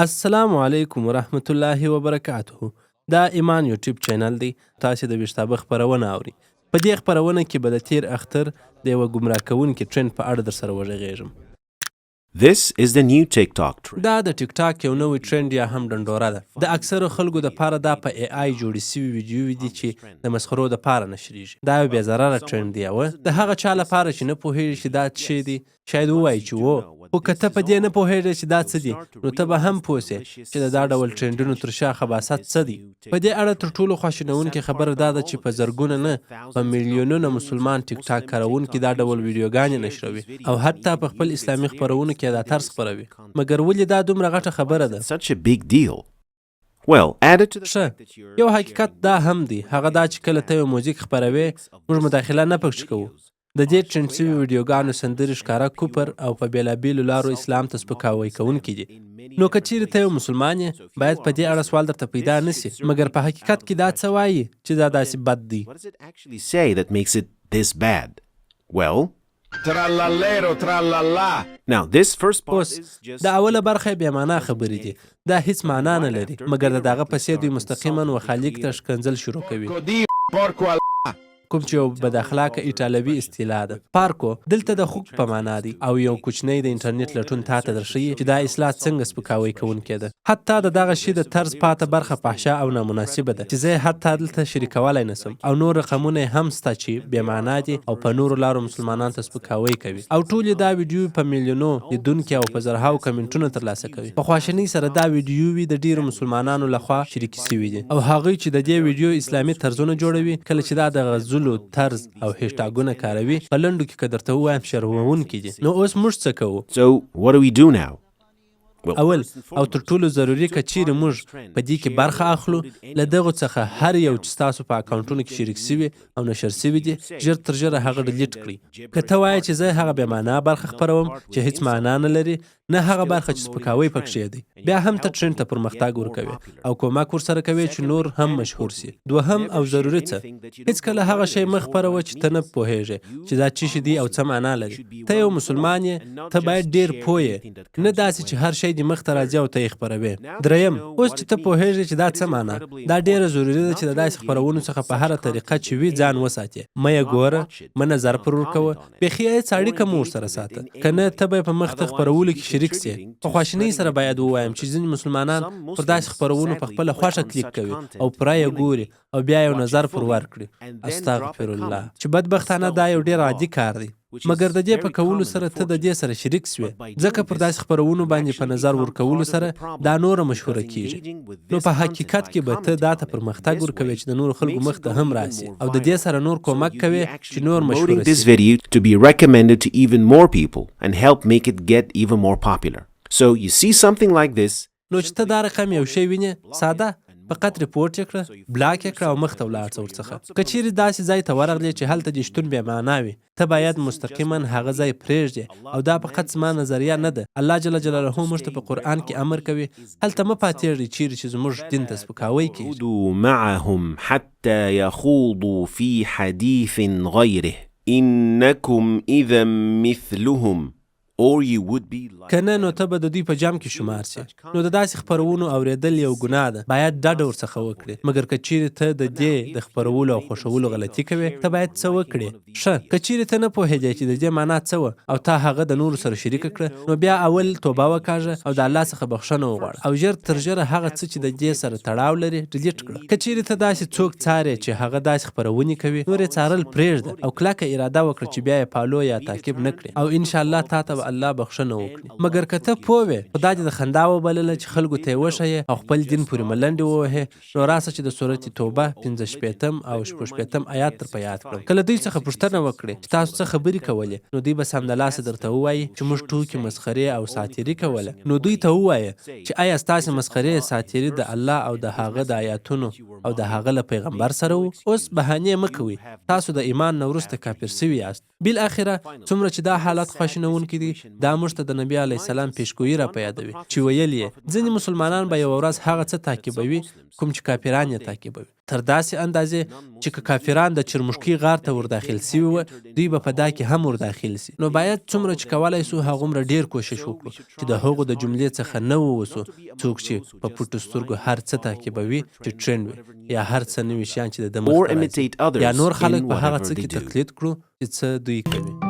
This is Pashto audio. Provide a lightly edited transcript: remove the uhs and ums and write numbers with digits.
السلام علیکم ورحمت الله وبرکاته. دا ایمان یوټیوب چینل دی. تاسې د ویښتابه خپرونه اوري. په دې خپرونه کې به د تیر اختر د یوه ګمراه کوونکي ټرند په اړه در سره وغږیږم. This is the new TikTok trend. دا د ټیک ټاک یو نوی ټرند یا هم ډنډوره ده. د اکثرو خلکو د پاره دا په ای آی جوړې سوي ویډیوې دي چې د مسخرو د پاره نشریږي. دا یو بې ضرره ټرند دی او د هغه چا لپاره چې نه پوهیږي چې دا څه شی دی شاید ووایي چې و، خو که ته په دې نه پوهیږې چې دا څه دي نو ته به هم پوه سې چې د دا ډول ټرندونو تر شا خباثت څه دي. په دې اړه تر ټولو خواشینونکې خبره دا ده چې په زرګونه نه په میلیونونه مسلمان ټیک ټاک کاروونکي دا ډول ویډیوګانې نشروي او حتی په خپل اسلامي خپرونو کې دا طرز خپروي. مګر ولې دا دومره غټه خبره ده؟ Such a big deal. Well, added to the ښه، fact that you're یو حقیقت دا هم دی، هغه دا چې کله ته یو موزیک خپروې موږ مداخله نه پکښې کوو. د دې ټرند سوي ویډیوګانو سندرې ښکاره کوپر او په بېلابېلو لارو اسلام ته سپکاوی کوونکي دي. نو که چیرې ته یو مسلمان یې باید په دې اړه سوال درته پیدا نه سي، مګر په حقیقت کې دا څه وایي چې دا داسې بد دی. What does it actually say that makes it this bad? Well, Trallallero, trallalla. now this first part اوس is just د اوله برخه یې بې معنا خبرې دي، دا هیڅ معنا نه لري، مګر د دغه پسې دوی مستقیما و خالق ته ښکنځل شروع کوي. Codì, porco al... کوم چې یو بد اخلاقه ایټالوي اصطلاح ده. پارکو دلته د خوک په معنا دی او یو کوچنی د انټرنیټ لټون تا ته درښیي چې دا اصلاح څنګه سپکاوی کوونکې ده. حتی د دغه شي د طرز پاته برخه فحشه او نامناسبه ده چې زه حتی دلته شریکولی نسم او نور رقمونه هم سته چې بې معنا دي او په نورو لارو مسلمانانو ته سپکاوی کوي او ټولې دا ویډیو په میلیونو لیدونکي او په زرهاو کمنټونه ترلاسه کوي. په خواشینۍ سره دا ویډیوې د ډیرو مسلمانانو لخوا شریکې سوي دي او هغوی چې د دې ویډیو اسلامي طرزونه جوړوي کله چې دا د غزلو طرز او هیشټاګونه کاروي په لنډو کې که درته ووایم شرموونکي دي. نو اوس موږ څه کوو؟ So, what do we do now? Well, اول first and او foremost, تر ټولو ضروري که چیرې موږ په دې کې برخه اخلو له دغو څخه هر یو چې ستاسو په اکاونټونو کې شریک سوي او نشر سوي دي ژر تر ژره هغه ډیلیټ کړئ. که ته وایې چې زه هغه بې معنا برخه خپروم چې هیڅ معنا نه لري، نه هغه برخه چې سپکاوی پکښې دی، بیا هم ته ټرند ته پرمختګ ورکوي او کومک ورسره کوي چې نور هم مشهور سي. دوهم او ضروري څه، هیڅکله هغه شی مه خپروه چې ته نه پوهیږې چې دا څه شي دی او څه معنا لري. ته یو مسلمان یې، ته باید ډیر پوه یې، نه داسې چې هر شی دې مخ ته راځي او ته یې خپروې. دریم، اوس چې ته پوهیږې چې دا څه معنا، دا ډیره ضروري ده چې د داسې خپرونو څخه په هره طریقه چې وي ځان وساتې. مه یې ګوره، مه نظر پر ورکوه، بیخي هېڅ اړیکه مه ورسره ساته، که نه ته به یې په مخ ته خپرولو کې شریک سې. په خواشینۍ سره باید ووایم چې ځینې مسلمانان پر داسې خپرونو په خپله خوښه کلیک کوي او پوره یې ګوري او بیا یو نظر پر ورکړي. استغفر الله، چې بدبختانه دا یو ډیر عادي کار دی. مګر د دې په کولو سره ته د دې سره شریک سوې، ځکه پر داسې خپرونو باندې په نظر ورکولو سره دا نوره مشهوره کیږي. نو په حقیقت کې به ته دا ته پرمختګ ورکوي چې د نورو خلکو مخ ته هم راسي او د دې سره نور کومک کوي چې نور promoting مشهوره this سي. video to be recommended to even more people and help make it get even more popular. So, you see something like this, نو چې ته دا رقم یو شی وینې، ساده فقط ریپورټ یې کړه، بلاک یې کړه او مخ ته ولاړ څه ورڅخه. که چیرې داسې ځای ته ورغلې چې هلته دې شتون بې معنا وي، ته باید مستقیما هغه ځای پرېږدې او دا فقط زما نظریه نه ده. الله جل جلاله موږ ته په قرآن کې امر کوي هلته مه پاتېږئ چیرې چې زموږ دین ته سپکاوی کوي. خُذُوا مَعَهُمْ حَتَّى يَخُوضُوا فِي حَدِيثٍ غَيْرِهِ إِنَّكُمْ إِذًا مِثْلُهُمْ or you would be like که نه نو ته به د دوی په جام کې شمار سي. نو د داسې خپرونو اوریدل یو ګناه ده، باید ډډه ورڅخه وکړې. مګر که چیرې ته د دې د خپرولو او خوښولو غلطي کوې، ته باید څه وکړې؟ ښه، که چیرې ته نه پوهېدې چې د دې معنا څه وه او تا هغه د نورو سره شریکه کړه، نو بیا اول توبه وکاږه او د الله څخه بخښنه وغواړه او ژر تر ژره هغه څه چې د دې سره تړاو لري ډیلیټ کړه. که چیرې ته داسې څوک څارې چې هغه داسې خپرونې کوي، نور یې څارل پرېږده او کلکه اراده وکړه چې بیا یې فالو یا تعقیب نه کړې او انشاءالله تا ته به الله بخښنه وکړي. مګر که ته پوه وې، خو دا دې د خندا وبلله چې خلکو ته یې وښیې او خپل دین پورې ملنډې ووهې، نو راسه چې د سورت توبه 15 او 16 آیات در په یاد کړم. کله دوی څخه پوښتنه وکړې چې تاسو څه خبرې کولې، نو دوی به سمدلاسه درته ووایي چې موږ ټوکې، مسخرې او ساتیري کوله. نو دوی ته ووایه چې آیا ستاسې مسخرې ساتیري د الله او د هغه د آیاتونو او د هغه له پیغمبر سره وو؟ اوس بهانې مه کوئ، تاسو د ایمان نه وروسته کافر سوي یاست. بالاخره څومره چې دا حالت خواشینونکی دی، دا موږ ته د نبي علیه السلام پیشګویي را په یادوي چې ویل یې ځینې مسلمانان به یوه ورځ هغه څه تعقیبوي کوم چې کافران یې تعقیبوي تر داسې اندازې چې که کافران د چرمشکي غار ته ورداخل سوي وه دوی به په دا کې هم ورداخل سي نو باید څومره چې کولی سو هغومره ډیر کوشش وکړو چې د هغو د جملې څخه نه ووسو څوک چې په پټو سترګو هر څه تعقیبوي چې ټرند وي یا هر څه نوي شیان چې د ده مخ ته راځي یا نور خلک په هغه څه کې تقلید کړو چې څه دوی کوي